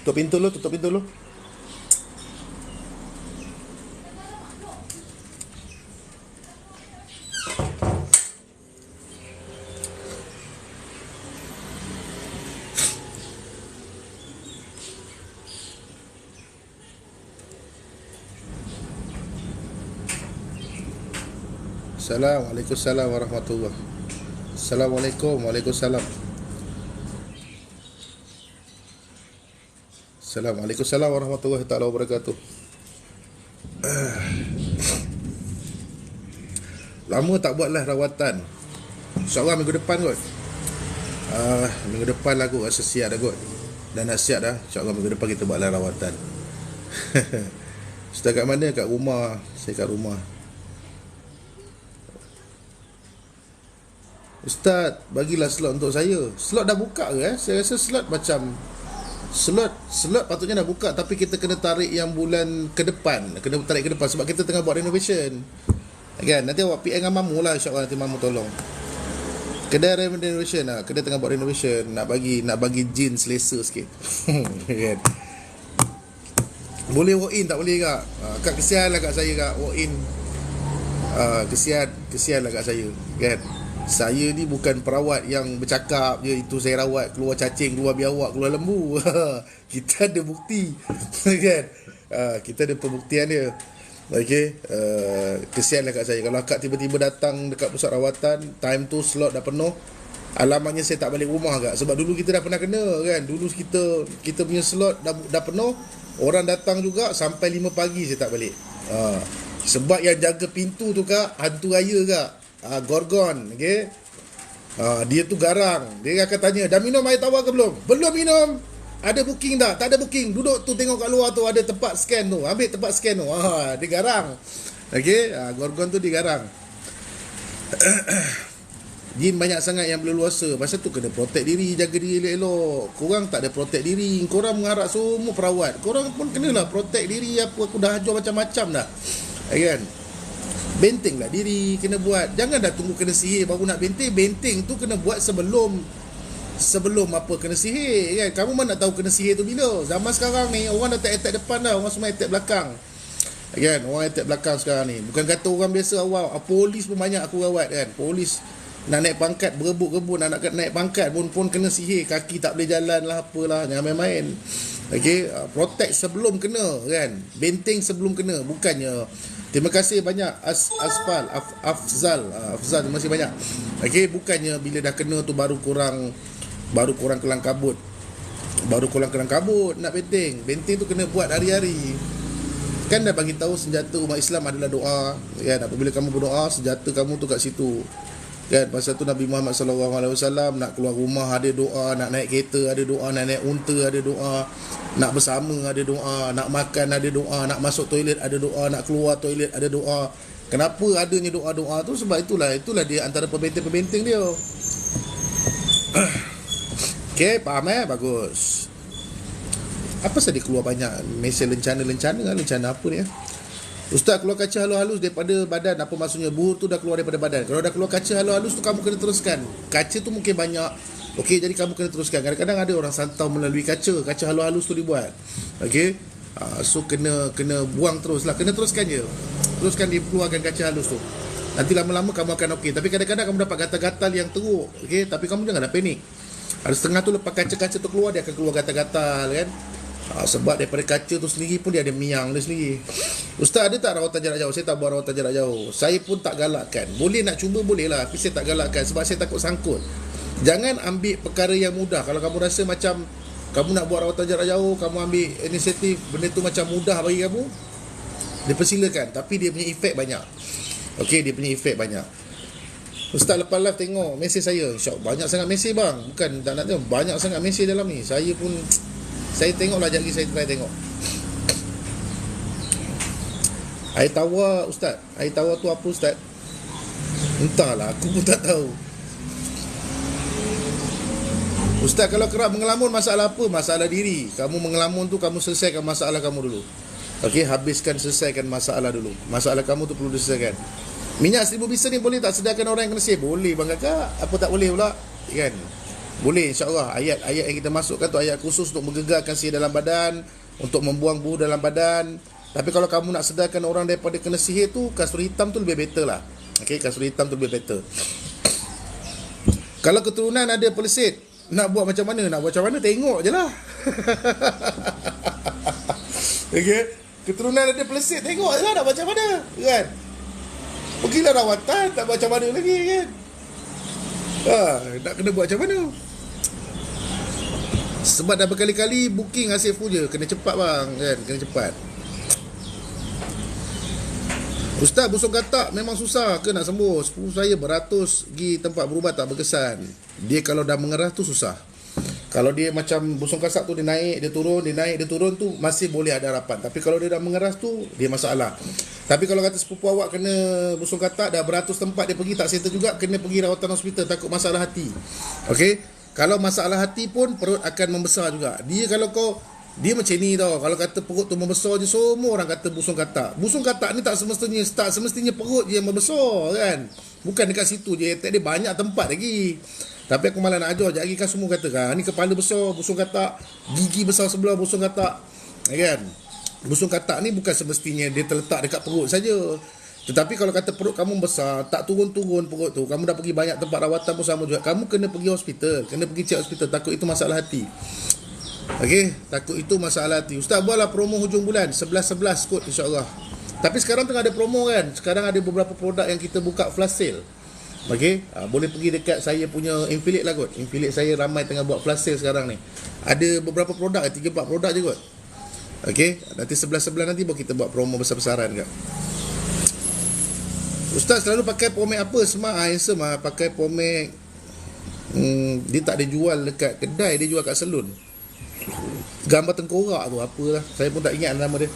Tutup pintu lu, tutup pintu lu. Assalamualaikum warahmatullahi. Assalamualaikum, waalaikumsalam. Assalamualaikum warahmatullahi taala wabarakatuh. Lama tak buatlah rawatan. InsyaAllah minggu depan kot. Minggu depan lah kot, rasa siap dah kot. Dah nak siap dah. InsyaAllah minggu depan kita buatlah rawatan. Ustaz kat mana? Kat rumah. Saya kat rumah. Ustaz, bagilah slot untuk saya. Slot dah buka ke? Saya rasa slot macam Slot patutnya dah buka, tapi kita kena tarik yang bulan ke depan. Kena tarik ke depan sebab kita tengah buat renovation. Kan? Nanti awak PM dengan mamu lah, insyaAllah nanti mamu tolong. Kedai renovation lah. Kedai tengah buat renovation. Nak bagi jin selesa sikit. Kan? Boleh walk in tak boleh kak? Kak kesian lah kat saya kak, walk in. Kesian lah kat saya. Kan? Saya ni bukan perawat yang bercakap je, itu saya rawat, keluar cacing, keluar biawak, keluar lembu. Kita ada bukti. Kan? Kita ada pembuktian dia. Okey, kesianlah kat saya kalau akak tiba-tiba datang dekat pusat rawatan, time tu slot dah penuh. Alamatnya saya tak balik rumah kak, sebab dulu kita dah pernah kena kan. Dulu kita punya slot dah penuh, orang datang juga sampai 5 pagi saya tak balik. Sebab yang jaga pintu tu kak, hantu raya kak. Gorgon, okey. Dia tu garang. Dia akan tanya, dah minum air tawar ke belum? Belum minum. Ada booking tak? Tak ada booking. Duduk tu tengok kat luar tu ada tempat scan tu. Ambil tempat scan tu. Dia garang. Okey, Gorgon tu dia garang. Jin banyak sangat yang berleluasa. Pasal tu kena protect diri, jaga diri elok-elok. Korang tak ada protect diri. Korang mengharap semua perawat. Korang pun kenalah protect diri. Aku dah ajar macam-macam dah. Kan? Bentenglah diri, kena buat. Jangan dah tunggu kena sihir baru nak benteng. Benteng tu kena buat sebelum apa kena sihir kan. Kamu mana nak tahu kena sihir tu bila? Zaman sekarang ni orang dah tak attack depan dah, orang semua attack belakang. Kan, orang attack belakang sekarang ni. Bukan kata orang biasa awal. Polis pun banyak aku rawat kan. Polis nak naik pangkat, berebut-rebut nak naik pangkat pun kena sihir, kaki tak boleh jalan lah, apalah, jangan main-main. Okey, protect sebelum kena kan. Benteng sebelum kena, bukannya. Terima kasih banyak Afzal, terima kasih banyak. Okey, bukannya bila dah kena tu baru korang kelang kabut. Baru korang kelang kabut nak benteng. Benteng tu kena buat hari-hari. Kan dah bagi tahu senjata umat Islam adalah doa. Kan, apabila kamu berdoa, senjata kamu tu kat situ. Kan, pasal tu Nabi Muhammad SAW nak keluar rumah ada doa, nak naik kereta ada doa, nak naik unta ada doa, nak bersama ada doa, nak makan ada doa, nak masuk toilet ada doa, nak keluar toilet ada doa. Kenapa adanya doa-doa tu? Sebab itulah dia antara pembenteng-pembenteng dia. Okey, faham bagus. Apa saja keluar banyak mesej lencana apa ni ya? Ustaz, keluar kaca halus-halus daripada badan, apa maksudnya? Buhur tu dah keluar daripada badan. Kalau dah keluar kaca halus-halus tu kamu kena teruskan. Kaca tu mungkin banyak. Okey, jadi kamu kena teruskan. Kadang-kadang ada orang santau melalui kaca halus-halus tu dibuat. Okey. So kena buang terus lah. Kena teruskan je. Teruskan dia keluarkan kaca halus tu. Nanti lama-lama kamu akan okey. Tapi kadang-kadang kamu dapat gatal-gatal yang teruk. Okey, tapi kamu janganlah panik. Ada setengah tu lepas kaca-kaca tu keluar, dia akan keluar gatal-gatal kan. Sebab daripada kaca tu sendiri pun dia ada miang dia sendiri. Ustaz, ada tak rawatan jarak jauh? Saya tak buat rawatan jarak jauh. Saya pun tak galakkan. Boleh nak cuba boleh lah, tapi saya tak galakkan sebab saya takut sangkut. Jangan ambil perkara yang mudah. Kalau kamu rasa macam kamu nak buat rawatan jarak jauh, kamu ambil inisiatif, benda tu macam mudah bagi kamu, dipersilakan. Tapi dia punya efek banyak. Okey, dia punya efek banyak. Ustaz, lepas live tengok mesej saya. InsyaAllah banyak sangat mesej bang. Bukan tak nak tengok, banyak sangat mesej dalam ni. Saya tengoklah, sekejap lagi saya try tengok. Air tawar Ustaz. Air tawar tu apa Ustaz? Entahlah, aku pun tak tahu. Ustaz, kalau kerap mengelamun masalah apa? Masalah diri. Kamu mengelamun tu, kamu selesaikan masalah kamu dulu. Okey, selesaikan masalah dulu. Masalah kamu tu perlu diselesaikan. Minyak 1000 bisa ni boleh tak sediakan orang yang kena sihir? Boleh bang kakak. Apa tak boleh pula? Kan? Boleh, insyaAllah. Ayat-ayat yang kita masukkan tu ayat khusus untuk menggegarkan sihir dalam badan, untuk membuang buh dalam badan. Tapi kalau kamu nak sedarkan orang daripada kena sihir tu, kasur hitam tu lebih better lah. Okay, kasur hitam tu lebih better. Kalau keturunan ada pelesit, nak buat macam mana? Nak buat macam mana? Tengok je lah. Okay, keturunan ada pelesit, tengok je lah nak macam mana, kan? Pergilah rawatan, tak buat macam mana lagi, kan? Nak kena buat macam mana? Sebab dah berkali-kali booking hasil full je. Kena cepat bang, kan? Kena cepat. Ustaz, busung katak memang susah ke nak sembuh? Sepupu saya beratus pergi tempat berubat tak berkesan. Dia kalau dah mengeras tu susah. Kalau dia macam busung katak tu dia naik, dia turun, dia naik, dia turun tu masih boleh ada harapan. Tapi kalau dia dah mengeras tu, dia masalah. Tapi kalau kata sepupu awak kena busung katak, dah beratus tempat dia pergi tak settle juga, kena pergi rawatan hospital, takut masalah hati. Okey? Kalau masalah hati pun perut akan membesar juga. Dia macam ni tau. Kalau kata perut tu membesar je, semua orang kata busung katak. Busung katak ni tak semestinya perut je yang membesar, kan? Bukan dekat situ je. Dia banyak tempat lagi. Tapi aku malah nak ajar. Sekejap lagi kan semua kata kan, ni kepala besar busung katak, gigi besar sebelah busung katak, kan? Busung katak ni bukan semestinya dia terletak dekat perut saja. Tetapi kalau kata perut kamu besar, tak turun-turun perut tu, kamu dah pergi banyak tempat rawatan pun sama juga, kamu kena pergi hospital, kena pergi cek hospital. Takut itu masalah hati. Okey, takut itu masalah hati. Ustaz, buatlah promo hujung bulan 11-11 kot, insyaAllah. Tapi sekarang tengah ada promo kan. Sekarang ada beberapa produk yang kita buka flash sale. Okey, boleh pergi dekat saya punya affiliate lah kot. Affiliate saya ramai tengah buat flash sale sekarang ni. Ada beberapa produk, 3-4 produk je kot. Okey, nanti 11-11 nanti baru kita buat promo besar-besaran kot. Ustaz selalu pakai pomade apa? Smart handsome pakai pomade. Dia tak ada jual dekat kedai, dia jual kat salon. Gambar tengkorak tu apalah, saya pun tak ingat nama dia.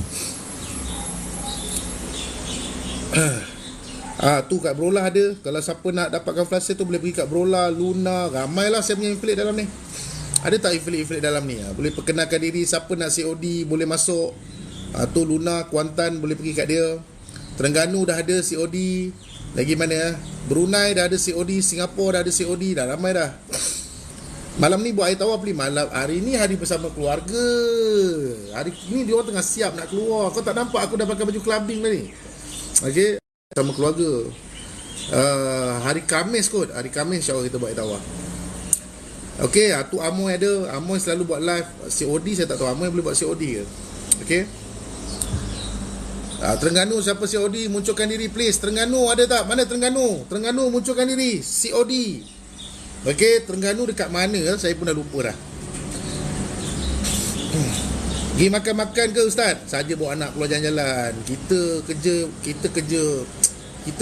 Tu kat Brola ada. Kalau siapa nak dapatkan flash sale tu boleh pergi kat Brola, Luna, ramailah saya punya affiliate dalam ni. Ada tak affiliate dalam ni? Boleh perkenalkan diri. Siapa nak COD boleh masuk. Tu Luna, Kuantan boleh pergi kat dia. Terengganu dah ada COD. Lagi mana? Brunei dah ada COD. Singapura dah ada COD. Dah ramai dah. Malam ni buat air tawar beli. Hari ni hari bersama keluarga. Hari ni dia orang tengah siap nak keluar. Kau tak nampak aku dah pakai baju clubbing tadi? Okey, sama keluarga. Hari Khamis kot. Hari Khamis insyaAllah kita buat air tawar. Okey, tu Amoy ada. Amoy selalu buat live COD. Saya tak tahu Amoy boleh buat COD ke. Okey. Terengganu siapa COD munculkan diri please. Terengganu ada tak? Mana Terengganu? Terengganu munculkan diri COD. Okey, Terengganu dekat mana? Saya pun dah lupa dah. Pergi makan-makan ke Ustaz? Saja bawa anak keluar jalan-jalan. Kita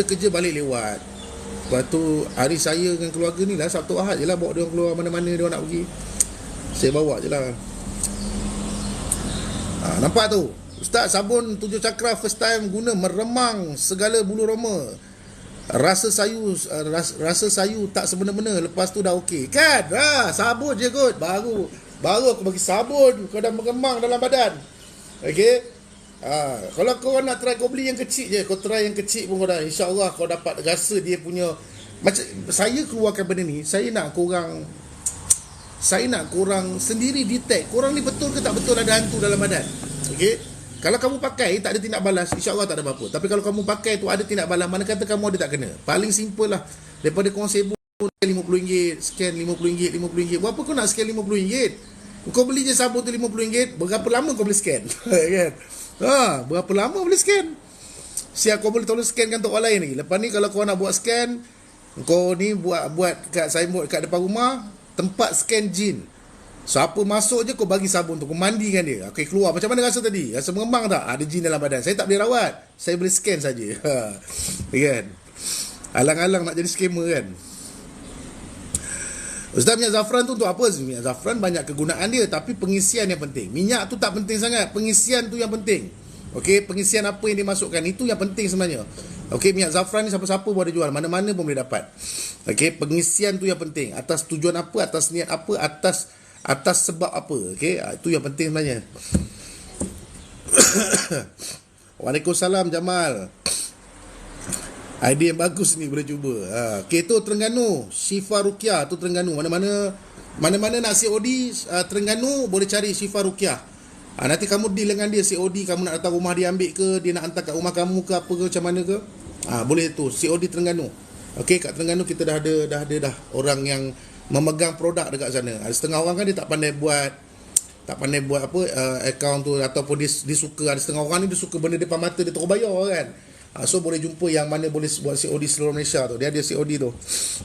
kerja balik lewat. Lepas tu hari saya dengan keluarga ni lah Sabtu Ahad je lah, bawa dia keluar mana-mana dia nak pergi. Saya bawa je lah. Nampak tu? Ustaz, sabun 7 cakra first time guna meremang segala bulu roma. Rasa sayu tak sebenar-benar, lepas tu dah okey. Kan? Sabun je kot. Baru aku bagi sabun, kau dah meremang dalam badan. Okey? Kalau kau nak try, kau beli yang kecil je. Kau try yang kecil pun kau dah, insya-Allah kau dapat rasa dia punya. Macam saya keluarkan benda ni, saya nak korang sendiri detect korang ni betul ke tak betul ada hantu dalam badan. Okey? Kalau kamu pakai tak ada tindak balas, insya-Allah tak ada apa-apa. Tapi kalau kamu pakai tu ada tindak balas, mana kata kamu ada tak kena. Paling simple lah, daripada korang sibuk RM50, scan RM50. Berapa kau nak scan RM50? Kau beli je sabun tu RM50, berapa lama kau boleh scan? Kan? Berapa lama boleh scan? Siap kau boleh tolong scankan untuk orang lain lagi. Lepas ni kalau kau nak buat scan, kau ni buat kat signboard kat depan rumah, tempat scan jin. Siapa masuk je kau bagi sabun tu, kau mandikan dia. Okey, keluar. Macam mana rasa tadi? Rasa mengembang tak? Ada jin dalam badan. Saya tak boleh rawat. Saya boleh scan saja. Kan? Alang-alang nak jadi scammer kan? Ustaz, minyak zafran tu untuk apa? Minyak zafran banyak kegunaan dia, tapi pengisian yang penting. Minyak tu tak penting sangat. Pengisian tu yang penting. Okey, pengisian apa yang dimasukkan, itu yang penting sebenarnya. Okey, minyak zafran ni siapa-siapa boleh jual. Mana-mana pun boleh dapat. Okey, pengisian tu yang penting. Atas tujuan apa, atas niat apa, atas sebab apa. Okey, itu yang penting sebenarnya. Waalaikumsalam Jamal. Idea yang bagus ni, boleh cuba. Okay, tu Terengganu. Syifa Ruqyah tu Terengganu. Mana-mana nak COD Terengganu, boleh cari Syifa Ruqyah. Nanti kamu deal dengan dia COD, kamu nak datang rumah dia ambil ke, dia nak hantar kat rumah kamu ke apa ke, macam mana ke. Boleh tu COD Terengganu. Okey, kat Terengganu kita dah ada orang yang memegang produk dekat sana. Ada setengah orang kan dia tak pandai buat apa akaun tu, ataupun dia suka, ada setengah orang ni dia suka benda depan mata dia terus bayar kan. So boleh jumpa yang mana boleh buat COD seluruh Malaysia tu. Dia ada COD tu.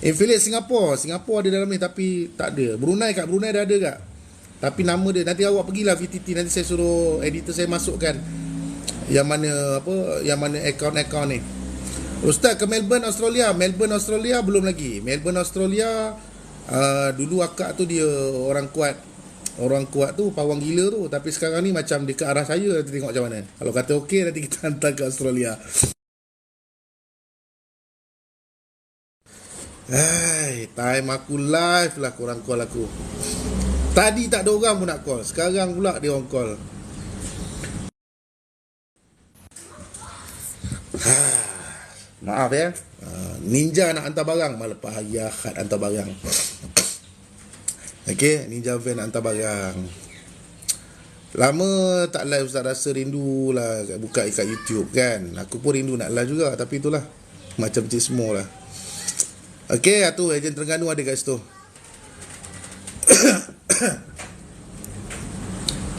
Affiliate Singapore ada dalam ni tapi tak ada. Kat Brunei dah ada kak. Tapi nama dia nanti awak pergilah VTT, nanti saya suruh editor saya masukkan yang mana akaun ni. Ustaz ke Melbourne Australia belum lagi. Melbourne Australia dulu akak tu dia orang kuat tu, pawang gila tu. Tapi sekarang ni macam dia ke arah saya, nanti tengok macam mana. Kalau kata okey, nanti kita hantar ke Australia. Time aku live lah korang call aku. Tadi tak ada orang pun nak call, sekarang pula dia orang call. Maaf ya. Ninja nak hantar barang, malah payah hantar barang. Okey, Ninja Van nak hantar barang. Lama tak live, Ustaz rasa rindu lah buka kat YouTube kan. Aku pun rindu nak live juga, tapi itulah macam cik semua lah. Okey, tu ejen Terengganu ada kat situ.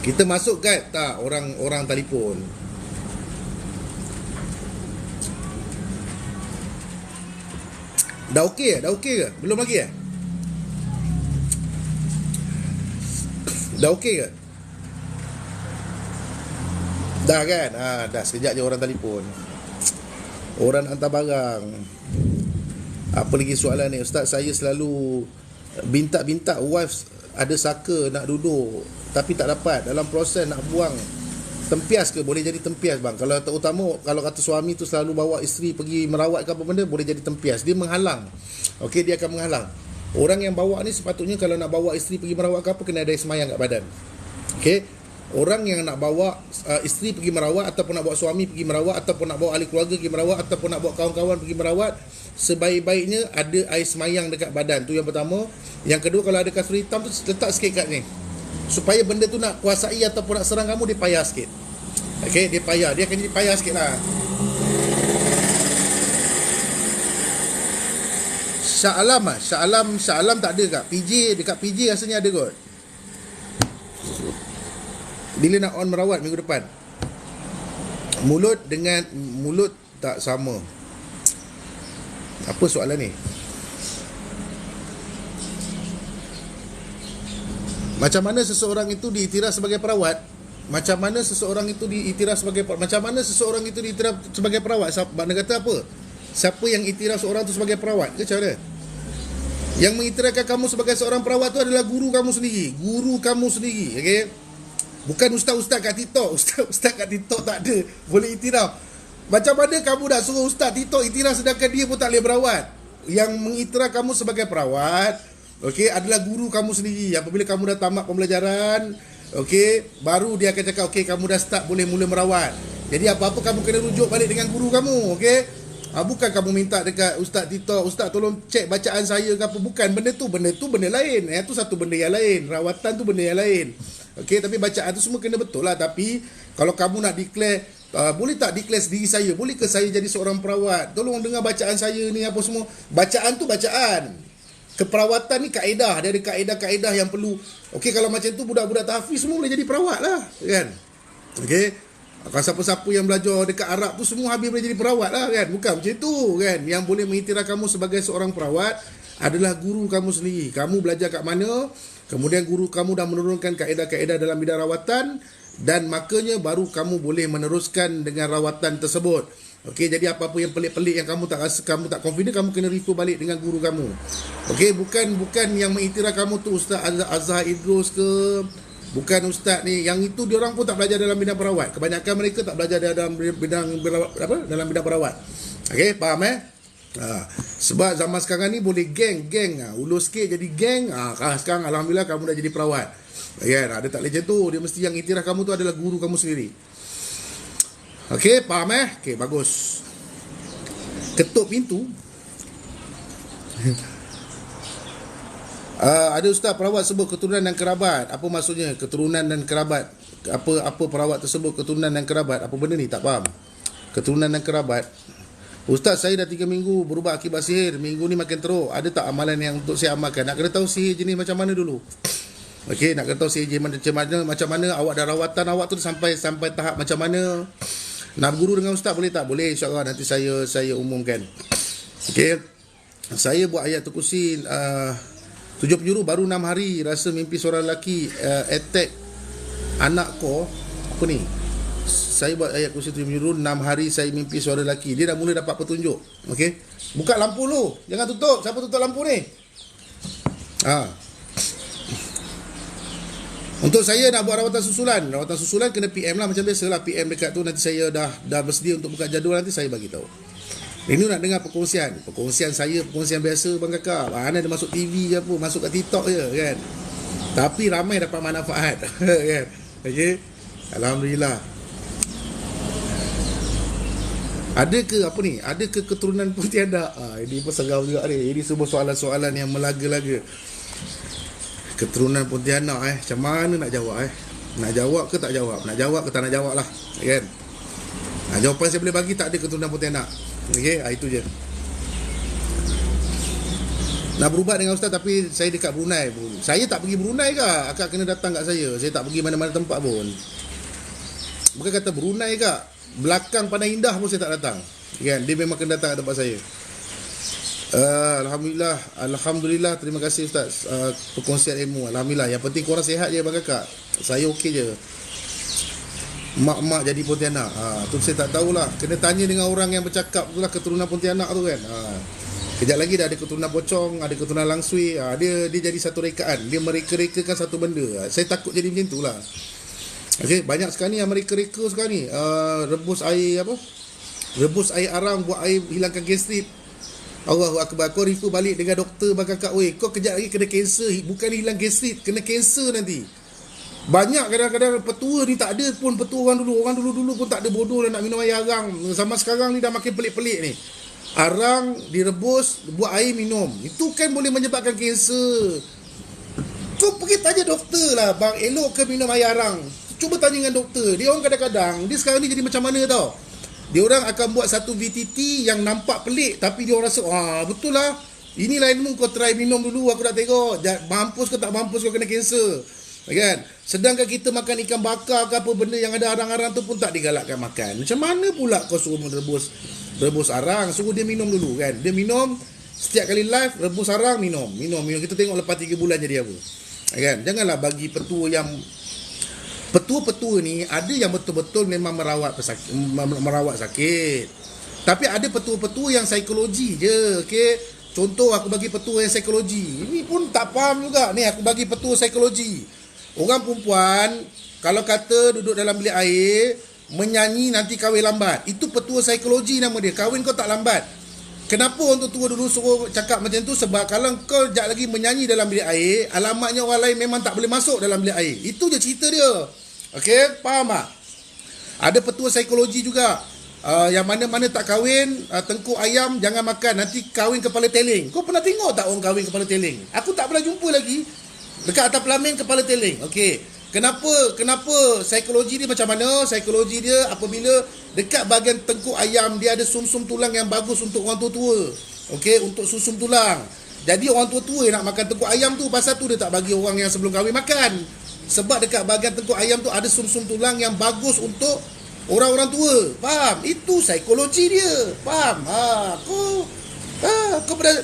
Kita masuk guide tak orang telefon. Dah okey ke? Belum lagi ya? Dah okey ke? Dah kan? Dah sekejap je orang telefon. Orang hantar barang. Apa lagi soalan ni? Ustaz, saya selalu bintak wife ada saka nak duduk tapi tak dapat. Dalam proses nak buang, tempias ke? Boleh jadi tempias bang. Kalau terutama kalau kata suami tu selalu bawa isteri pergi merawat ke apa benda, boleh jadi tempias. Dia menghalang. Okey, dia akan menghalang. Orang yang bawa ni sepatutnya kalau nak bawa isteri pergi merawat ke apa, kena ada semayang kat badan. Okey. Orang yang nak bawa isteri pergi merawat, ataupun nak bawa suami pergi merawat, ataupun nak bawa ahli keluarga pergi merawat, ataupun nak bawa kawan-kawan pergi merawat, sebaik-baiknya ada air semayang dekat badan. Tu yang pertama. Yang kedua, kalau ada kasut hitam tu letak sikit kat ni, supaya benda tu nak kuasai ataupun nak serang kamu, dia payah sikit. Okey, dia akan jadi payah sikit lah. Shah Alam tak ada kat PJ. Dekat PJ rasanya ada kot. Bila nak on merawat minggu depan. Mulut tak sama. Apa soalan ni? Macam mana seseorang itu diiktiraf sebagai perawat? Macam mana seseorang itu diiktiraf sebagai perawat? Mana kata apa? Siapa yang iktiraf seorang itu sebagai perawat? Ke cara? Yang mengiktirafkan kamu sebagai seorang perawat tu adalah guru kamu sendiri. Okey? Bukan ustaz-ustaz kat TikTok. Ustaz kat TikTok tak ada boleh iktiraf. Macam mana kamu nak suruh ustaz TikTok iktiraf sedangkan dia pun tak boleh berawat? Yang mengiktiraf kamu sebagai perawat, okey, adalah guru kamu sendiri. Apabila kamu dah tamat pembelajaran, okey, baru dia akan cakap okey, kamu dah start boleh mula merawat. Jadi apa-apa kamu kena rujuk balik dengan guru kamu, okey? Bukan kamu minta dekat ustaz TikTok, ustaz tolong cek bacaan saya ke apa. Bukan, benda tu benda lain. Itu satu benda yang lain. Rawatan tu benda yang lain. Okey, tapi bacaan tu semua kena betul lah. Tapi kalau kamu nak declare, boleh tak declare diri saya? Boleh ke saya jadi seorang perawat? Tolong dengar bacaan saya ni apa semua. Bacaan tu bacaan. Keperawatan ni kaedah. Dia ada kaedah-kaedah yang perlu. Okey, kalau macam tu budak-budak tahfiz semua boleh jadi perawat lah, kan? Okey. Kalau siapa-siapa yang belajar dekat Arab tu semua habis boleh jadi perawat lah, kan? Bukan macam tu, kan? Yang boleh mengiktiraf kamu sebagai seorang perawat adalah guru kamu sendiri. Kamu belajar kat mana, kemudian guru kamu dah menurunkan kaedah-kaedah dalam bidang rawatan, dan makanya baru kamu boleh meneruskan dengan rawatan tersebut. Okey, jadi apa-apa yang pelik-pelik yang kamu tak rasa, kamu tak confident, kamu kena refer balik dengan guru kamu. Okey, bukan yang mengiktiraf kamu tu Ustaz Azhar Idrus ke, bukan ustaz ni, yang itu diorang pun tak belajar dalam bidang perawat. Kebanyakan mereka tak belajar dalam bidang dalam bidang perawat. Okey, faham sebab zaman sekarang ni boleh geng. Ulu sikit jadi geng. Sekarang alhamdulillah kamu dah jadi perawat. Kan? Dia tak boleh macam tu. Dia mesti yang iktiraf kamu tu adalah guru kamu sendiri. Okey, faham Okey, bagus. Ketuk pintu. Ada ustaz perawat sebut keturunan dan kerabat. Apa maksudnya keturunan dan kerabat? Apa perawat tersebut keturunan dan kerabat? Apa benda ni? Tak faham. Keturunan dan kerabat. Ustaz, saya dah 3 minggu berubah akibat sihir. Minggu ni makin teruk. Ada tak amalan yang untuk saya amalkan? Nak kena tahu sihir jenis macam mana dulu. Okey, nak kena tahu sihir jenis macam mana awak dah rawatan awak tu sampai tahap macam mana. Nak berguru dengan ustaz boleh tak? Boleh, insya-Allah nanti saya umumkan. Okey. Saya buat ayat kursi 7 penjuru baru 6 hari rasa mimpi seorang lelaki attack anak ko. Apa ni? Saya buat ayat kursi 7 penjuru 6 hari saya mimpi seorang lelaki. Dia dah mula dapat petunjuk. Okey. Buka lampu lu. Jangan tutup. Siapa tutup lampu ni? Untuk saya nak buat rawatan susulan. Rawatan susulan kena PM lah macam biasalah. PM dekat tu nanti saya dah bersedia untuk buka jadual, nanti saya bagi tahu. Ini nak dengar perkongsian. Perkongsian saya, perkongsian biasa bang kakak. Mana ada masuk TV je apa, masuk kat TikTok je kan. Tapi ramai dapat manfaat kan. Okey. Alhamdulillah. Ada ke apa ni? Ada ke keturunan Pontianak? Ini pun seram juga ni. Ini semua soalan-soalan yang melaga-laga. Keturunan Pontianak macam mana nak jawab Nak jawab ke tak jawab? Nak jawab ke tak nak jawab lah kan? Jawapan saya boleh bagi tak ada keturunan Pontianak. Okey, itu je. Nak berubat dengan ustaz tapi saya dekat Brunei pun. Saya tak pergi Brunei ke? Akak kena datang kat saya. Saya tak pergi mana-mana tempat pun. Bukan kata Brunei ke? Belakang Pandai Indah pun saya tak datang. Kan? Dia memang kena datang kat tempat saya. Alhamdulillah, terima kasih ustaz perkongsian ilmu. Alhamdulillah, yang penting korang sihat je bang kakak. Saya okey je. Mak-mak jadi Pontianak. Tu saya tak tahulah. Kena tanya dengan orang yang bercakap tu lah, keturunan Pontianak tu kan. Kejap lagi dah ada keturunan Pocong, ada keturunan Langsui. Dia jadi satu rekaan. Dia mereka-rekakan satu benda. Saya takut jadi macam tu lah. Okay, banyak sekarang ni yang mereka-reka sekarang ni. Rebus air arang buat air hilangkan gastrit. Allahu Akbar. Kau refer balik dengan doktor bang kakak. Oi, kau kejap lagi kena kanser. Bukan hilang gastrit, kena kanser nanti. Banyak kadang-kadang petua ni tak ada pun petua orang dulu. Orang dulu pun tak ada bodoh nak minum air arang. Sama sekarang ni dah makin pelik-pelik ni. Arang direbus, buat air minum. Itu kan boleh menyebabkan kanser. Kau pergi tanya doktor lah, bang, elok ke minum air arang? Cuba tanya dengan doktor. Dia orang kadang-kadang, dia sekarang ni jadi macam mana tau? Dia orang akan buat satu VTT yang nampak pelik, tapi dia orang rasa, betul lah. Inilah ilmu, kau try minum dulu, aku nak tengok. Mampus ke tak mampus kau kena kanser. Kan? Sedangkan kita makan ikan bakar ke apa benda yang ada arang-arang tu pun tak digalakkan makan. Macam mana pula kau suruh rebus arang? Suruh dia minum dulu kan. Dia minum setiap kali live, rebus arang, minum. Kita tengok lepas 3 bulan jadi apa. Kan? Janganlah bagi petua ni ada yang betul-betul memang merawat sakit. Tapi ada petua-petua yang psikologi je. Okey. Contoh aku bagi petua yang psikologi. Ini pun tak faham juga. Ni aku bagi petua psikologi. Orang perempuan kalau kata duduk dalam bilik air menyanyi nanti kahwin lambat. Itu petua psikologi nama dia. Kahwin kau tak lambat. Kenapa orang tua dulu suruh cakap macam tu? Sebab kalau kau sekejap lagi menyanyi dalam bilik air, alamatnya orang lain memang tak boleh masuk dalam bilik air. Itu je cerita dia. Okey, faham tak? Ada petua psikologi juga. Yang mana-mana tak kahwin, tengkuk ayam jangan makan, nanti kahwin kepala teling. Kau pernah tengok tak orang kahwin kepala teling? Aku tak pernah jumpa lagi. Dekat atas pelamin kepala teling. Okey. Kenapa psikologi dia macam mana? Psikologi dia apabila dekat bahagian tengkuk ayam dia ada sumsum tulang yang bagus untuk orang tua-tua. Okey, untuk susum tulang. Jadi orang tua-tua yang nak makan tengkuk ayam tu, pasal tu dia tak bagi orang yang sebelum kahwin makan. Sebab dekat bahagian tengkuk ayam tu ada sumsum tulang yang bagus untuk orang-orang tua. Faham? Itu psikologi dia. Faham?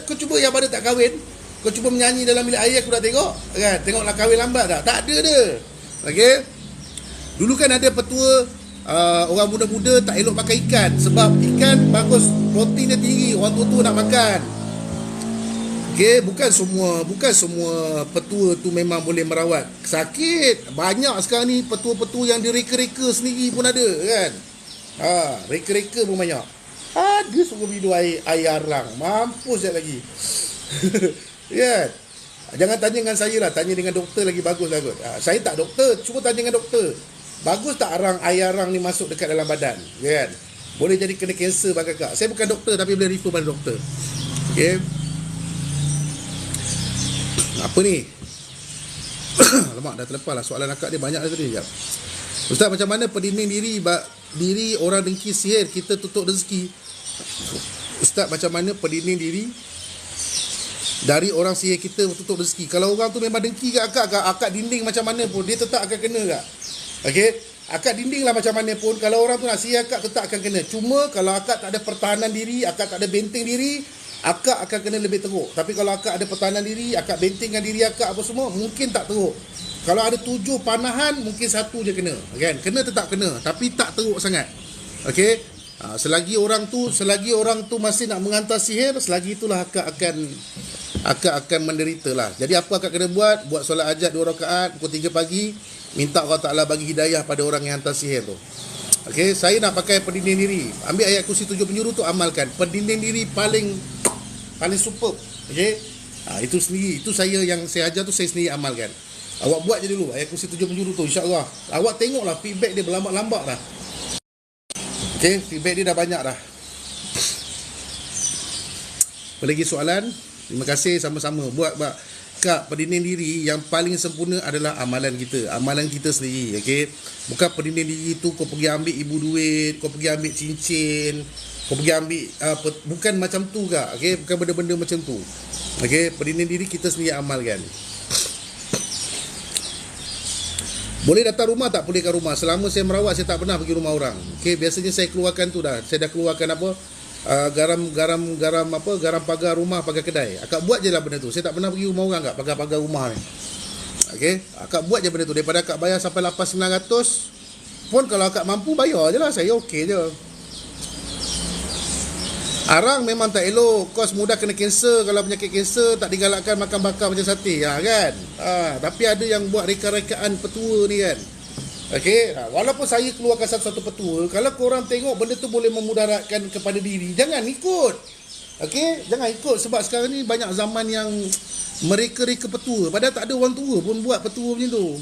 Kau cuba yang pada tak kahwin, kau cuba menyanyi dalam bilik air, aku nak tengok kan? Tengoklah kahwin lambat tak? Tak ada dia. Okey. Dulu kan ada petua orang muda-muda tak elok makan ikan sebab ikan bagus, protein dia tinggi, orang tua-tua nak makan. Okey, bukan semua petua tu memang boleh merawat sakit. Banyak sekarang ni petua-petua yang direka-reka sendiri pun ada kan. Reka-reka pun banyak. Dia suruh minum air arang. Mampus sekejap lagi. Kan? Jangan tanya dengan saya lah, tanya dengan doktor lagi bagus lah kot. Saya tak doktor, cuba tanya dengan doktor. Bagus tak air arang ni masuk dekat dalam badan? Kan? Boleh jadi kena kanser bang kakak. Saya bukan doktor tapi boleh refer pada doktor. Okey. Apa ni? Lemak dah terlepas lah. Soalan akak dia banyak dah tadi. Sekejap. Ustaz, macam mana pendinding diri orang dengki sihir kita tutup rezeki? Ustaz, macam mana pendinding diri dari orang sihir kita tutup rezeki? Kalau orang tu memang dengki kat akak dinding macam mana pun dia tetap akan kena kak. Okey? Akak dinding lah macam mana pun, kalau orang tu nak sihir akak tetap akan kena. Cuma kalau akak tak ada pertahanan diri, akak tak ada benteng diri, akak akan kena lebih teruk. Tapi kalau akak ada pertahanan diri, akak bentengkan diri akak apa semua, mungkin tak teruk. Kalau ada 7 panahan, mungkin 1 je kena. Kan? Kena tetap kena, tapi tak teruk sangat. Okey? Selagi orang tu masih nak menghantar sihir, selagi itulah akak akan menderita lah. Jadi apa akak kena buat? Buat solat hajat 2 rakaat pukul 3 pagi, minta Allah Ta'ala bagi hidayah pada orang yang hantar sihir tu. Okey, saya nak pakai pendinding diri. Ambil ayat kursi 7 penjuru tu, amalkan. Pendinding diri paling superb. Okey? Itu sendiri, itu saya yang saya ajar tu saya sendiri amalkan. Awak buat je dulu ayat kursi 7 penjuru tu, insya-Allah. Awak tengoklah feedback dia berlambat-lambat dah. Okey, feedback dia dah banyak dah. Apa lagi soalan? Terima kasih, sama-sama. Buat Kak, pendinding diri yang paling sempurna adalah amalan kita. Amalan kita sendiri, okey? Bukan pendinding diri tu kau pergi ambil ibu duit, kau pergi ambil cincin, kau pergi ambil bukan macam tu kak, okey? Bukan benda-benda macam tu. Okey, pendinding diri kita sendiri amalkan. Boleh datang rumah tak? Boleh kat rumah. Selama saya merawat, saya tak pernah pergi rumah orang. Okey, biasanya saya keluarkan tu dah. Saya dah keluarkan apa? Garam pagar rumah, pagar kedai. Akak buat je lah benda tu. Saya tak pernah pergi rumah orang kak, pagar-pagar rumah ni. Okey, akak buat je benda tu. Daripada akak bayar sampai 800-900 pun, kalau akak mampu bayar je lah. Saya okey je. Arang memang tak elok, kos mudah kena kanser. Kalau penyakit kanser tak digalakkan makan bakar macam sate, kan? Tapi ada yang buat reka-rekaan petua ni kan. Okey, walaupun saya keluarkan satu-satu petua, kalau korang tengok benda tu boleh memudaratkan kepada diri, jangan ikut. Okey, jangan ikut, sebab sekarang ni banyak zaman yang mereka-reka petua, padahal tak ada orang tua pun buat petua macam tu.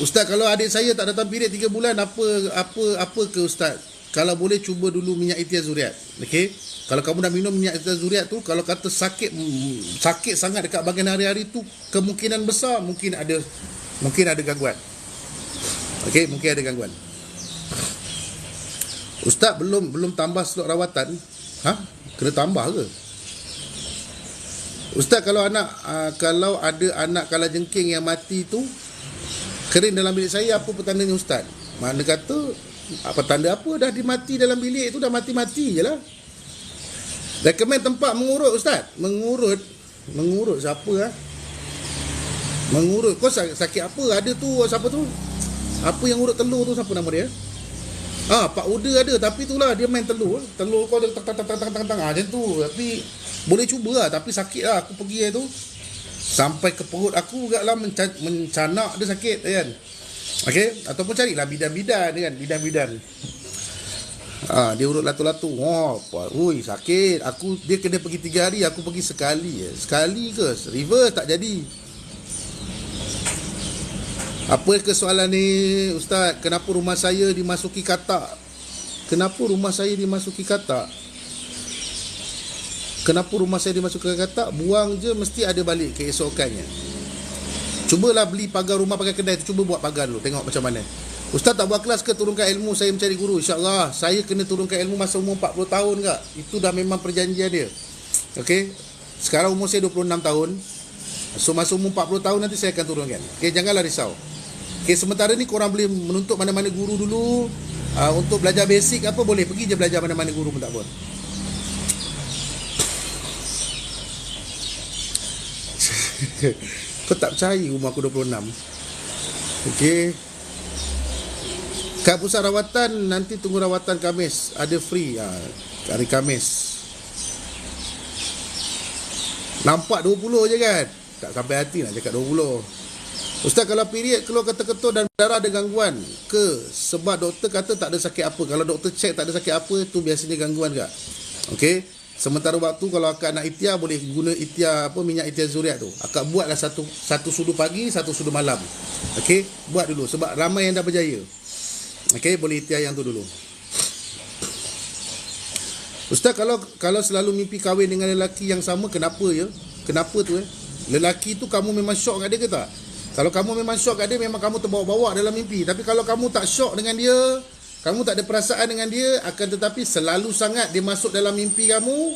Ustaz, kalau adik saya tak datang period 3 bulan, apa ke Ustaz? Kalau boleh cuba dulu minyak ikhtiar zuriat. Okey, kalau kamu dah minum minyak ikhtiar zuriat tu, kalau kata sakit sangat dekat bahagian hari-hari tu, kemungkinan besar mungkin ada gangguan. Okey, mungkin ada gangguan. Ustaz, belum tambah slot rawatan. Kena tambah ke? Ustaz, kalau ada anak kalajengking yang mati tu kering dalam bilik saya, apa petandanya Ustaz? Mana kata apa tanda apa, dah dimati dalam bilik tu, dah mati-mati je lah. Rekomen tempat mengurut Ustaz. Mengurut siapa Mengurut, kau sakit apa? Ada tu, siapa tu? Apa yang urut telur tu, siapa nama dia? Pak Uda ada, tapi itulah dia main telur kau ada tang macam tu. Tapi boleh cuba lah, tapi sakit lah. Aku pergi tu sampai ke perut aku agak lah, mencanak dia sakit kan. Okey, ataupun carilah bidan-bidan kan, bidan-bidan. Dia urut latu-latu. Sakit. Dia kena pergi 3 hari, aku pergi sekali. Sekali ke? Reverse tak jadi. Apa ke soalan ni Ustaz? Kenapa rumah saya dimasuki katak? Kenapa rumah saya dimasuki katak? Buang je mesti ada balik keesokannya. Cubalah beli pagar rumah, pagar kedai tu, cuba buat pagar dulu, tengok macam mana. Ustaz tak buat kelas ke turunkan ilmu, saya mencari guru? InsyaAllah saya kena turunkan ilmu masa umur 40 tahun kak. Itu dah memang perjanjian dia. Okey, sekarang umur saya 26 tahun. So masa umur 40 tahun nanti saya akan turunkan. Okey, janganlah risau. Okey, sementara ni korang boleh menuntut mana-mana guru dulu. Untuk belajar basic apa, boleh pergi je belajar mana-mana guru pun tak apa. Kau tak percaya umur aku 26. Okey, kat pusat rawatan nanti tunggu rawatan Khamis, ada free hari Khamis. Nampak 20 je kan? Tak sampai hati nak cakap 20. Ustaz, kalau period keluar ketul-ketul dan darah ada gangguan ke? Sebab doktor kata tak ada sakit apa. Kalau doktor check tak ada sakit apa, tu biasanya gangguan kak. Okey, sementara waktu kalau akak nak ikhtiar, boleh guna ikhtiar minyak ikhtiar zuriat tu. Akak buatlah satu sudu pagi, satu sudu malam. Okey, buat dulu sebab ramai yang dah berjaya. Okey, boleh ikhtiar yang tu dulu. Ustaz, kalau selalu mimpi kahwin dengan lelaki yang sama, kenapa ya? Kenapa tu Lelaki tu kamu memang syok kat dia ke tak? Kalau kamu memang syok kat dia, memang kamu terbawa-bawa dalam mimpi. Tapi kalau kamu tak syok dengan dia, kamu tak ada perasaan dengan dia, akan tetapi selalu sangat dia masuk dalam mimpi kamu,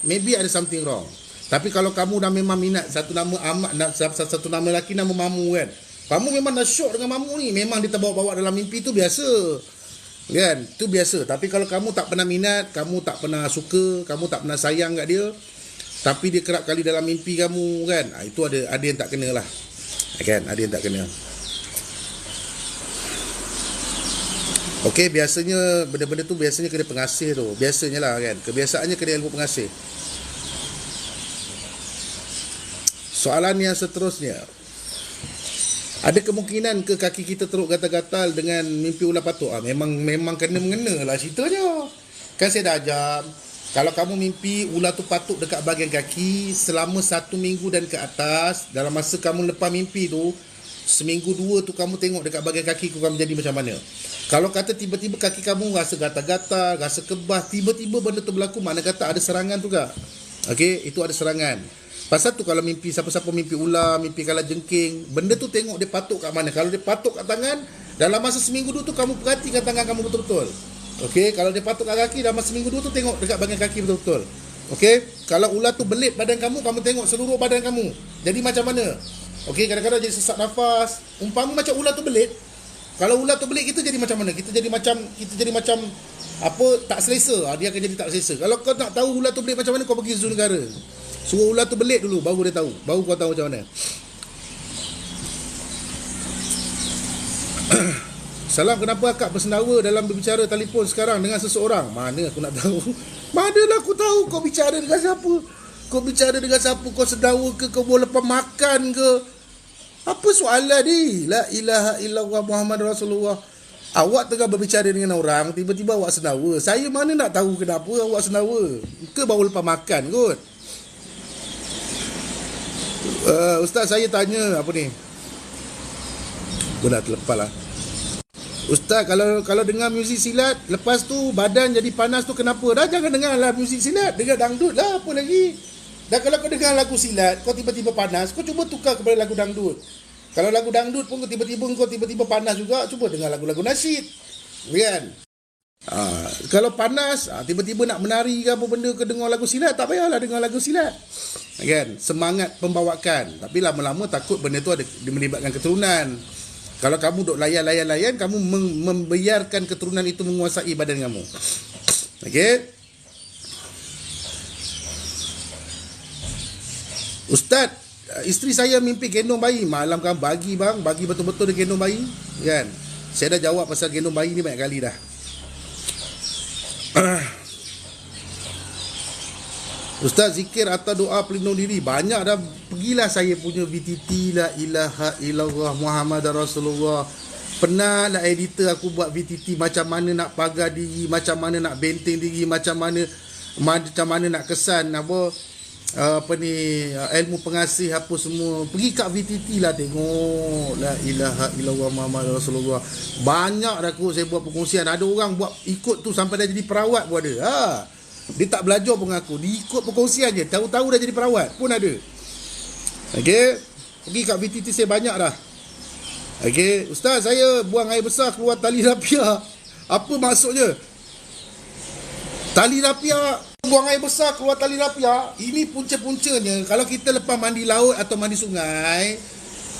maybe ada something wrong. Tapi kalau kamu dah memang minat satu nama satu nama lelaki, nama Mamu kan, kamu memang dah syok dengan Mamu ni, memang dia terbawa-bawa dalam mimpi, tu biasa kan, tu biasa. Tapi kalau kamu tak pernah minat, kamu tak pernah suka, kamu tak pernah sayang kat dia, tapi dia kerap kali dalam mimpi kamu kan, itu ada yang tak kena lah kan, ada yang tak kena. Okey, biasanya benda-benda tu biasanya kena pengasih tu, biasanya lah kan, kebiasaannya kena ilmu pengasih. Soalan yang seterusnya, ada kemungkinan ke kaki kita teruk gatal-gatal dengan mimpi ular patuk? Memang kena-mengena lah ceritanya. Kan saya dah ajar, kalau kamu mimpi ular tu patuk dekat bahagian kaki selama 1 minggu dan ke atas, dalam masa kamu lepas mimpi tu, seminggu 2 tu kamu tengok dekat bahagian kaki kamu jadi macam mana. Kalau kata tiba-tiba kaki kamu rasa gatal-gatal, rasa kebas, tiba-tiba benda tu berlaku, mana kata ada serangan tu kak. Okey, itu ada serangan. Pasal tu kalau mimpi, siapa-siapa mimpi ular, mimpi kala jengking, benda tu tengok dia patuk kat mana. Kalau dia patuk kat tangan, dalam masa seminggu 2 tu kamu perhatikan tangan kamu betul-betul. Okey, kalau dia patuk kat kaki, dalam masa seminggu 2 tu tengok dekat bahagian kaki betul-betul. Okey, kalau ular tu belit badan kamu tengok seluruh badan kamu. Jadi macam mana? Okey, kadang-kadang jadi sesak nafas. Umpama macam ular tu belit. Kalau ular tu belit, kita jadi macam mana? Kita jadi macam apa, tak selesa. Dia akan jadi tak selesa. Kalau kau nak tahu ular tu belit macam mana, kau pergi zoo negara. Suruh ular tu belit dulu, baru dia tahu. Baru kau tahu macam mana. Salam, kenapa akak bersendawa dalam berbicara telefon sekarang dengan seseorang? Mana aku nak tahu? Manalah aku tahu kau bicara dengan siapa? Kau bicara dengan siapa? Kau sendawa ke? Kau boleh lepas makan ke? Apa soalan ni? La ilaha illallah Muhammad Rasulullah. Awak tengah berbicara dengan orang, tiba-tiba awak sendawa. Saya mana nak tahu kenapa awak sendawa? Ke baru lepas makan kot? Ustaz, saya tanya apa ni? Gua nak terlepas lah. Ustaz, kalau dengar muzik silat, lepas tu badan jadi panas tu kenapa? Dah jangan dengar lah muzik silat, dengar dangdut lah, apa lagi? Dan kalau kau dengar lagu silat, kau tiba-tiba panas, kau cuba tukar kepada lagu dangdut. Kalau lagu dangdut pun kau tiba-tiba panas juga, cuba dengar lagu-lagu nasyid. Kan? Kalau panas, tiba-tiba nak menari ke apa benda, ke dengar lagu silat, tak payahlah dengar lagu silat. Kan? Semangat pembawakan. Tapi lama-lama takut benda tu ada melibatkan keturunan. Kalau kamu duk layan, kamu membiarkan keturunan itu menguasai badan kamu. Okey? Ustaz, isteri saya mimpi gendong bayi. Malam kan bagi betul-betul dia gendong bayi. Kan? Saya dah jawab pasal gendong bayi ni banyak kali dah. Ustaz, zikir atau doa pelindung diri banyak dah. Pergilah saya punya VTT, la ilaha illallah Muhammad Rasulullah. Pernah lah editor aku buat VTT macam mana nak pagar diri, macam mana nak benteng diri, macam mana nak kesan apa ni, ilmu pengasih apa semua. Pergi kat VTT lah tengok, la ilaha illallah Muhammad Rasulullah. Banyak dah kot saya buat perkongsian. Ada orang buat ikut tu sampai dah jadi perawat pun ada. Dia tak belajar pun aku, dia ikut perkongsian je, tahu-tahu dah jadi perawat pun ada. Okey, pergi kat VTT saya banyak dah. Okey, Ustaz, saya buang air besar keluar tali rapia. Apa maksudnya? Tali rapia, buang air besar keluar tali rapia, ini punca-puncanya. Kalau kita lepas mandi laut atau mandi sungai,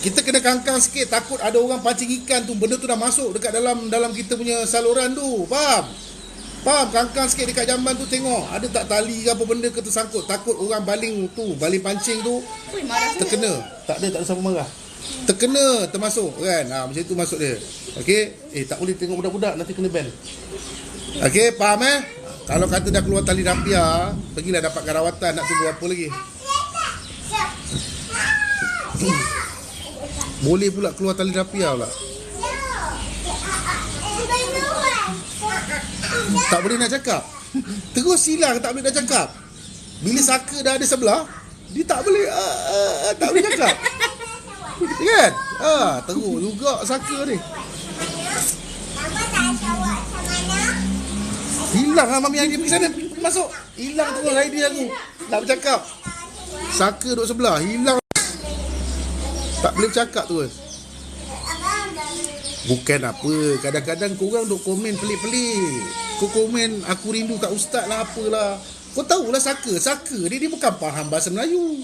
kita kena kangkang sikit, takut ada orang pancing ikan tu, benda tu dah masuk dekat dalam kita punya saluran tu. Faham? Kangkang sikit dekat jamban tu, tengok ada tak tali ke apa benda ke tersangkut. Takut orang baling pancing tu terkena. Tak ada siapa marah. Terkena, termasuk kan. Macam tu masuk dia. Okey, tak boleh tengok budak-budak, nanti kena ban. Okey, faham Kalau kata dah keluar tali rapia, pergilah dapatkan rawatan, nak tunggu apa lagi? Boleh pula keluar tali rapia pula. Tak boleh nak cakap. Terus silang tak boleh nak cakap. Bila saka dah ada sebelah, dia tak boleh tak boleh cakap. Kan? Terus juga saka ni. Hilang lah mami ID pergi sana. Masuk. Hilang terus ID aku. Tak bercakap. Saka duduk sebelah. Hilang. Tak boleh bercakap terus. Bukan apa. Kadang-kadang korang duk komen pelik-pelik. Kau komen aku rindu kat ustaz lah apalah. Kau tahulah Saka. Saka dia bukan faham bahasa Melayu.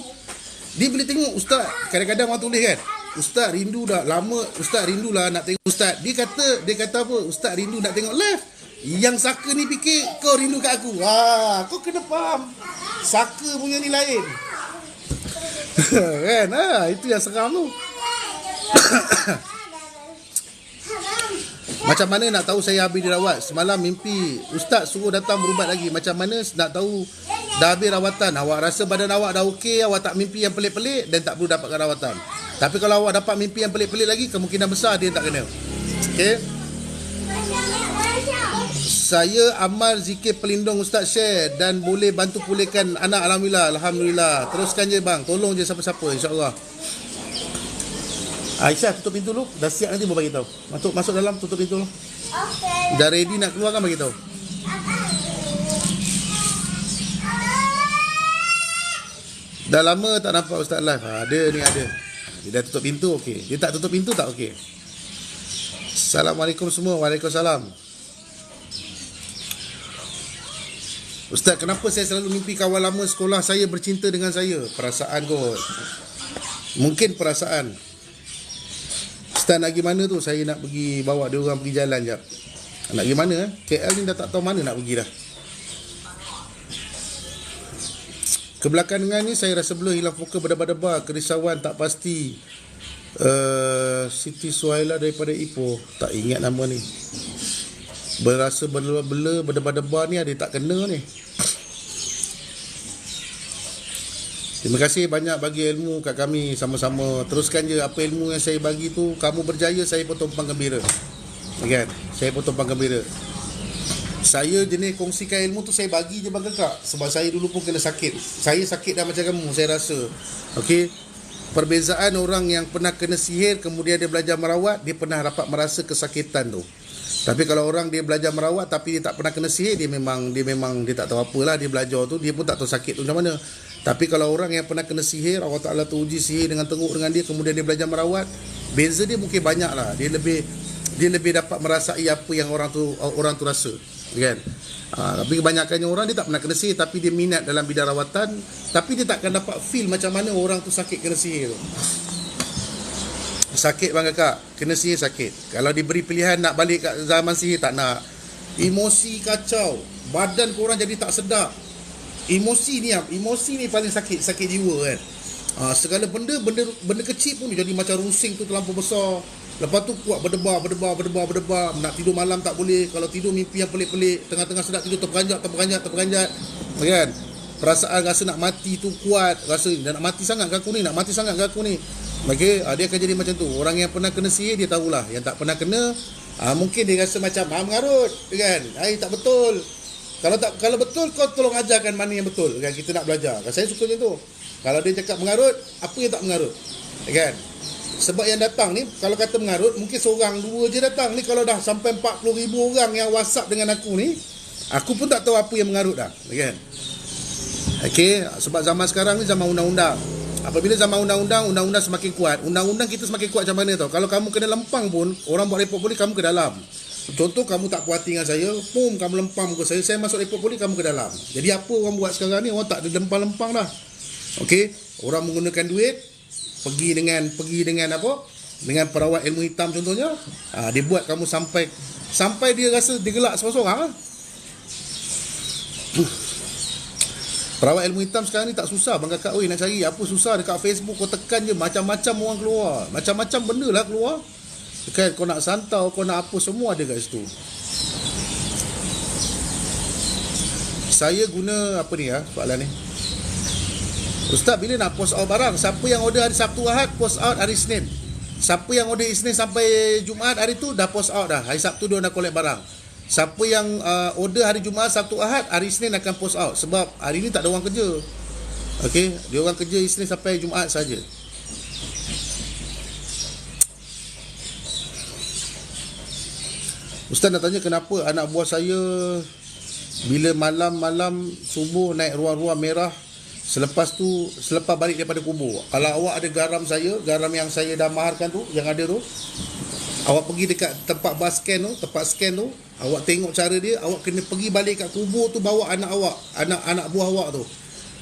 Dia boleh tengok ustaz. Kadang-kadang orang tulis kan, ustaz rindu dah lama. Ustaz rindu lah nak tengok ustaz. Dia kata apa? Ustaz rindu nak tengok live. Yang Saka ni fikir kau rindu kat aku. Kau kena faham. Saka punya ni lain. Kan? Itu yang seram tu. Macam mana nak tahu saya habis dirawat? Semalam mimpi ustaz suruh datang berubat lagi. Macam mana nak tahu dah habis rawatan? Awak rasa badan awak dah okey, awak tak mimpi yang pelik-pelik dan tak perlu dapatkan rawatan. Tapi kalau awak dapat mimpi yang pelik-pelik lagi, kemungkinan besar dia tak kena. Okey. Saya amal zikir pelindung ustaz share dan boleh bantu pulihkan anak. Alhamdulillah. Teruskan je bang. Tolong je siapa-siapa insya-Allah. Aisyah tutup pintu dulu. Dah siap nanti baru bagi tahu. Masuk dalam, tutup pintu dulu. Okey. Dah ready nak keluar kan bagi tahu. Dah lama tak nampak ustaz live. Ada. Dia dah tutup pintu okey. Dia tak tutup pintu tak okey. Assalamualaikum semua. Waalaikumsalam. Ustaz, kenapa saya selalu mimpi kawan lama sekolah saya bercinta dengan saya? Perasaan kot. Mungkin perasaan. Ustaz nak pergi mana tu? Saya nak pergi bawa dia orang pergi jalan jap. Nak pergi mana? KL ni dah tak tahu mana nak pergi dah. Kebelakangan ni saya rasa blur, hilang fokus, berdebar-debar, kerisauan tak pasti. Siti Suhaila daripada Ipoh. Tak ingat nama ni. Berasa blur, berdebar-debar ni ada tak kena ni. Terima kasih banyak bagi ilmu kat kami sama-sama. Teruskan je apa ilmu yang saya bagi tu. Kamu berjaya, saya pun tumpang gembira. Kan? Saya pun tumpang gembira. Saya jenis kongsikan ilmu tu saya bagi je bang kakak. Sebab saya dulu pun kena sakit. Saya sakit dah macam kamu, saya rasa. Okey. Perbezaan orang yang pernah kena sihir kemudian dia belajar merawat, dia pernah dapat merasa kesakitan tu. Tapi kalau orang dia belajar merawat tapi dia tak pernah kena sihir, dia memang dia tak tahu apalah, dia belajar tu, dia pun tak tahu sakit tu macam mana. Tapi kalau orang yang pernah kena sihir, Allah Ta'ala tu uji sihir dengan tenguk dengan dia, kemudian dia belajar merawat, beza dia mungkin banyak lah. Dia lebih dapat merasai apa yang orang tu rasa, kan? Tapi kebanyakannya orang dia tak pernah kena sihir, tapi dia minat dalam bidang rawatan, tapi dia takkan dapat feel macam mana orang tu sakit kena sihir tu. Sakit bang kakak, kena sihir sakit. Kalau diberi pilihan nak balik kat zaman sihir, tak nak. Emosi kacau, badan korang jadi tak sedap. Emosi ni paling sakit jiwa kan. Segala benda kecil pun jadi macam rusing tu terlampau besar. Lepas tu kuat berdebar. Nak tidur malam tak boleh. Kalau tidur mimpi yang pelik-pelik, tengah-tengah sedap tidur terperanjat. Kan? Perasaan rasa nak mati tu kuat. Rasa nak mati sangat ke aku ni. Okey, dia akan jadi macam tu. Orang yang pernah kena sihir dia tahulah. Yang tak pernah kena, mungkin dia rasa macam mengarut, kan? Tak betul. Kalau betul, kau tolong ajarkan mana yang betul, kan? Kita nak belajar. Saya suka macam tu. Kalau dia cakap mengarut, apa yang tak mengarut, kan? Sebab yang datang ni, kalau kata mengarut, mungkin seorang dua je datang. Ni kalau dah sampai 40,000 orang yang WhatsApp dengan aku ni, aku pun tak tahu apa yang mengarut dah, kan? Okey, sebab zaman sekarang ni zaman undang-undang. Apabila zaman undang-undang semakin kuat, undang-undang kita semakin kuat macam mana tau. Kalau kamu kena lempang pun, orang buat report polis, kamu ke dalam. Contoh, kamu tak puas hati dengan saya, kamu lempang muka saya masuk report polis, kamu ke dalam. Jadi apa orang buat sekarang ni, orang tak ada lempang-lempang dah. Okey, orang menggunakan duit, pergi dengan apa? Dengan perawat ilmu hitam contohnya. Dia buat kamu sampai dia rasa dia gelak seorang-seorang. Perawat ilmu hitam sekarang ni tak susah bang kakak. Nak cari apa susah, dekat Facebook kau tekan je macam-macam orang keluar. Macam-macam benda lah keluar. Kan, kau nak santau, kau nak apa, semua ada kat situ. Saya guna apa ni soalan ni. Ustaz, bila nak post out barang? Siapa yang order hari Sabtu Ahad, post out hari Isnin. Siapa yang order Isnin sampai Jumaat hari tu, dah post out dah. Hari Sabtu dia dah collect barang. Siapa yang order hari Jumaat, Sabtu Ahad, hari Isnin akan post out. Sebab hari ni tak ada orang kerja. Okey, dia orang kerja Isnin sampai Jumaat saja. Ustaz nak tanya, kenapa anak buah saya Bila malam-malam subuh naik ruam-ruam merah, selepas balik daripada kubur, kalau awak ada garam yang saya dah maharkan tu, yang ada tu, awak pergi dekat tempat bas scan tu, awak tengok cara dia, awak kena pergi balik kat kubur tu, bawa anak buah awak tu.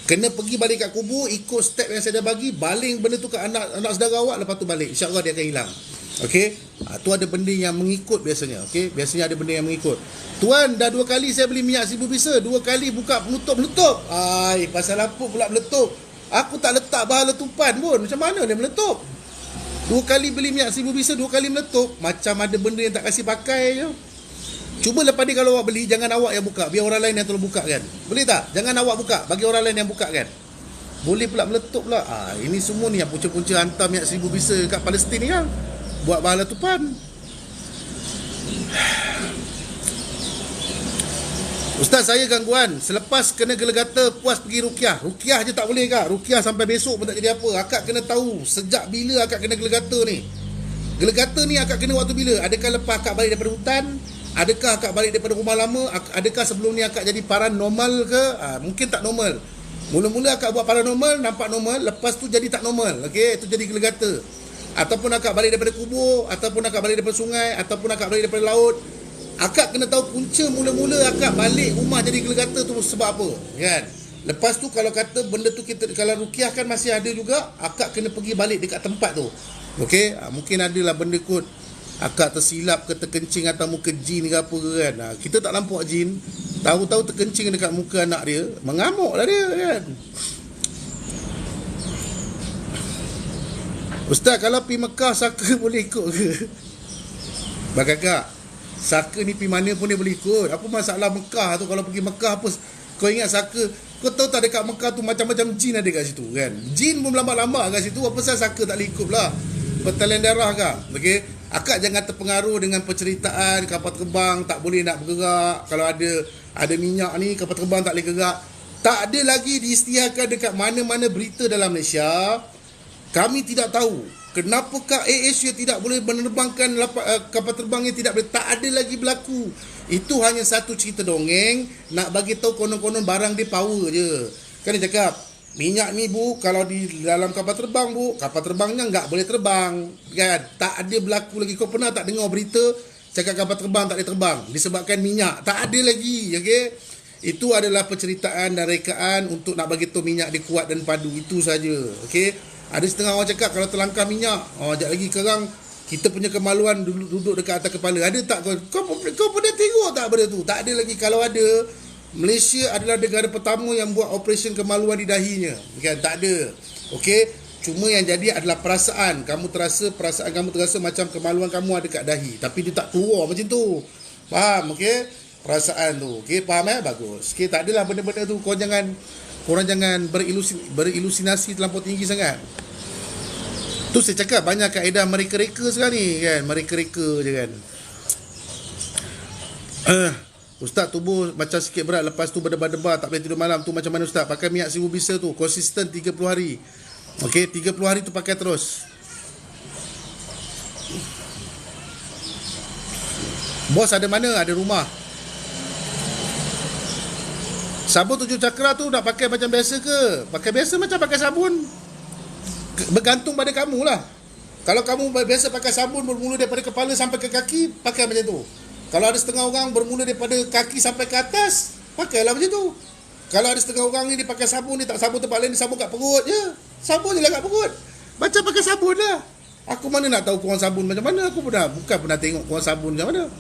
Kena pergi balik kat kubur, ikut step yang saya dah bagi, baling benda tu kat anak saudara awak, lepas tu balik. InsyaAllah dia akan hilang. Okey, tu ada benda yang mengikut biasanya. Okey, biasanya ada benda yang mengikut. Tuan, dah 2 kali saya beli minyak 1000 bisa, 2 kali buka meletup. Pasal apa pula meletup? Aku tak letak bahan letupan pun. Macam mana dia meletup? 2 kali beli minyak 1000 bisa, 2 kali meletup. Macam ada benda yang tak kasih pakai je. Cuba lepas ni kalau awak beli, jangan awak yang buka, biar orang lain yang tolong buka kan. Boleh tak? Jangan awak buka, bagi orang lain yang buka kan. Boleh pula meletup pula. Ini semua ni yang punca-punca hantar minyak 1000 bisa kat Palestin ni kan. Buat bahan letupan. Ustaz, saya gangguan. Selepas kena gelegata, puas pergi ruqyah. Ruqyah je tak boleh kak? Ruqyah sampai besok pun tak jadi apa. Akak kena tahu sejak bila akak kena gelegata ni. Gelegata ni akak kena waktu bila? Adakah lepas akak balik daripada hutan? Adakah akak balik daripada rumah lama? Adakah sebelum ni akak jadi paranormal ke? Mungkin tak normal. Mula-mula akak buat paranormal, nampak normal. Lepas tu jadi tak normal. Okey, itu jadi gelegata. Ataupun akak balik daripada kubur, ataupun akak balik daripada sungai, ataupun akak balik daripada laut. Akak kena tahu punca mula-mula akak balik rumah jadi gelegata tu sebab apa, kan? Lepas tu kalau kata benda tu kalau ruqyah kan masih ada juga, akak kena pergi balik dekat tempat tu. Okey, mungkin adalah benda kot akak tersilap ke terkencing atas muka jin ke apa ke kan. Kita tak nampak jin, tahu-tahu terkencing dekat muka anak dia, mengamuk lah dia kan. Ustaz, kalau pergi Mekah saka boleh ikut ke? Kakak, saka ni pergi mana pun dia boleh ikut. Apa masalah Mekah tu? Kalau pergi Mekah apa? Kau ingat saka, kau tahu tak dekat Mekah tu macam-macam jin ada kat situ kan. Jin pun lama-lama kat situ. Apa pasal saka tak boleh ikut pula? Pertalian darah kak. Okey, akak jangan terpengaruh dengan penceritaan kapal terbang tak boleh nak bergerak. Kalau ada minyak ni, kapal terbang tak boleh gerak. Tak ada lagi diisytiharkan dekat mana-mana berita dalam Malaysia. Kami tidak tahu kenapakah AirAsia tidak boleh menerbangkan kapal terbang yang tidak boleh. Tak ada lagi berlaku. Itu hanya satu cerita dongeng nak bagi tahu konon-konon barang dia power je. Kan dia cakap, minyak ni bu, kalau di dalam kapal terbang bu, kapal terbangnya enggak boleh terbang kan. Tak ada berlaku lagi. Kau pernah tak dengar berita cakap kapal terbang tak boleh terbang disebabkan minyak? Tak ada lagi. Okey, itu adalah penceritaan dan rekaan untuk nak bagi tahu minyak dia kuat dan padu. Itu saja. Okey, ada setengah orang cakap kalau terlangkah minyak, sekejap lagi sekarang kita punya kemaluan duduk dekat atas kepala. Ada tak kau pernah tengok tak benda tu? Tak ada lagi. Kalau ada, Malaysia adalah negara pertama yang buat operasi kemaluan di dahinya. Kan, tak ada. Okey, cuma yang jadi adalah perasaan kamu terasa macam kemaluan kamu ada kat dahi, tapi dia tak keluar macam tu. Faham? Okey, perasaan tu. Okey, faham bagus. Okey, tak adalah benda-benda tu. Korang jangan berilusinasi terlampau tinggi sangat. Tu saya cakap banyak kaedah mereka-reka sekarang ni kan. Mereka-reka je kan. Ustaz, tubuh macam sikit berat, lepas tu berdebar-debar, tak boleh tidur malam. Tu macam mana Ustaz? Pakai minyak 1000 bisa tu, konsisten 30 hari. Okey, 30 hari tu pakai terus. Bos ada mana? Ada rumah. Sabun 7 cakra tu nak pakai macam biasa ke? Pakai biasa macam pakai sabun. Bergantung pada kamu lah. Kalau kamu biasa pakai sabun bermula daripada kepala sampai ke kaki, pakai macam tu. Kalau ada setengah orang bermula daripada kaki sampai ke atas, pakailah macam tu. Kalau ada setengah orang ni dia pakai sabun, dia tak sabun tempat lain, dia sabun kat perut je. Sabun je lah kat perut. Macam pakai sabun lah. Aku mana nak tahu korang sabun macam mana? Aku bukan pernah tengok korang sabun macam mana.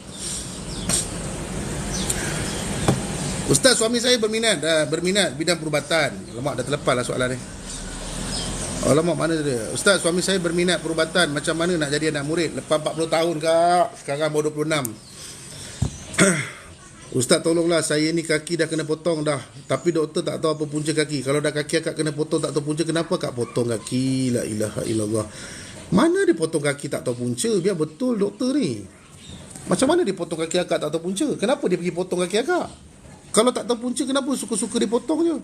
Ustaz, suami saya berminat bidang perubatan. Alamak, dah terlepas lah soalan ni. Alamak, mana dia? Ustaz, suami saya berminat perubatan. Macam mana nak jadi anak murid? Lepas 40 tahun kak. Sekarang baru 26. Ustaz, tolonglah, saya ni kaki dah kena potong dah. Tapi doktor tak tahu apa punca kaki. Kalau dah kaki akak kena potong tak tahu punca, kenapa kak potong kaki? La ilaha illallah. Mana dia potong kaki tak tahu punca? Biar betul doktor ni. Macam mana dia potong kaki akak tak tahu punca? Kenapa dia pergi potong kaki akak? Kalau tak tahu punca, kenapa suka-suka dipotong je?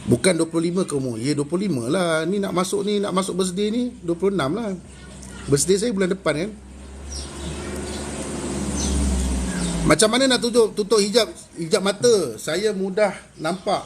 Bukan 25 ke umur? Ya, 25 lah. Ni nak masuk birthday ni 26 lah. Birthday saya bulan depan kan. Macam mana nak tutup hijab mata? Saya mudah nampak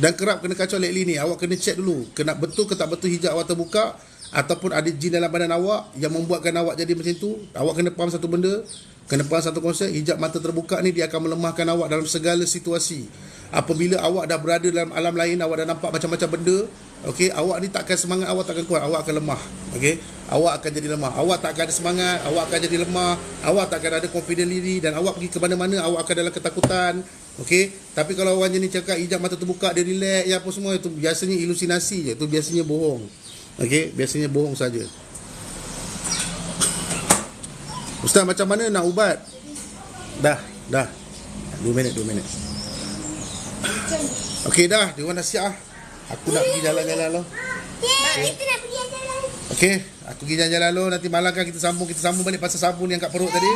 dan kerap kena kacau lately ni. Awak kena check dulu, kena betul ke tak betul hijab awak terbuka, ataupun ada jin dalam badan awak yang membuatkan awak jadi macam tu. Awak kena faham satu benda, kena faham satu konsep. Hijab mata terbuka ni dia akan melemahkan awak dalam segala situasi. Apabila awak dah berada dalam alam lain, awak dah nampak macam-macam benda, okey, awak ni takkan semangat, awak takkan kuat, awak akan lemah. Okey, awak akan jadi lemah, awak tak akan ada semangat, awak akan jadi lemah, awak tak akan ada confident diri, dan awak pergi ke mana-mana awak akan dalam ketakutan. Okey, tapi kalau orang jenis cakap hijab mata terbuka dia relax ya apa semua, itu biasanya ilusinasi je, itu biasanya bohong. Okey, biasanya bohong saja. Ustaz, macam mana nak ubat? Dah 2 minit. Okey dah, dia orang dah siap ah. Aku nak pergi jalan-jalan lo. Kita nak pergi jalan. Okey, aku pergi jalan-jalan lo. Nanti malam kan kita sambung balik pasal sabun yang kat perut tadi.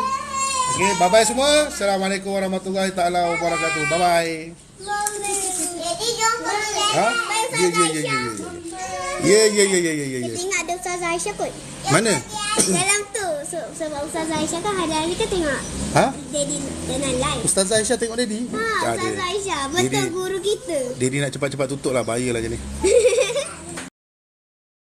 Okey, bye-bye semua. Assalamualaikum warahmatullahi taala wabarakatuh. Bye-bye. Jadi jom kalau Ha? Ya. tengok ada Ustazah Aisyah kot. Mana? Dalam tu sebab Ustazah Aisyah kan hari-hari kan tengok Ha? Daddy dengan live. Ustazah Aisyah tengok Daddy? Ustazah Aisyah betul Daddy. guru kita. Daddy nak cepat-cepat tutup lah, bahayalah je ni.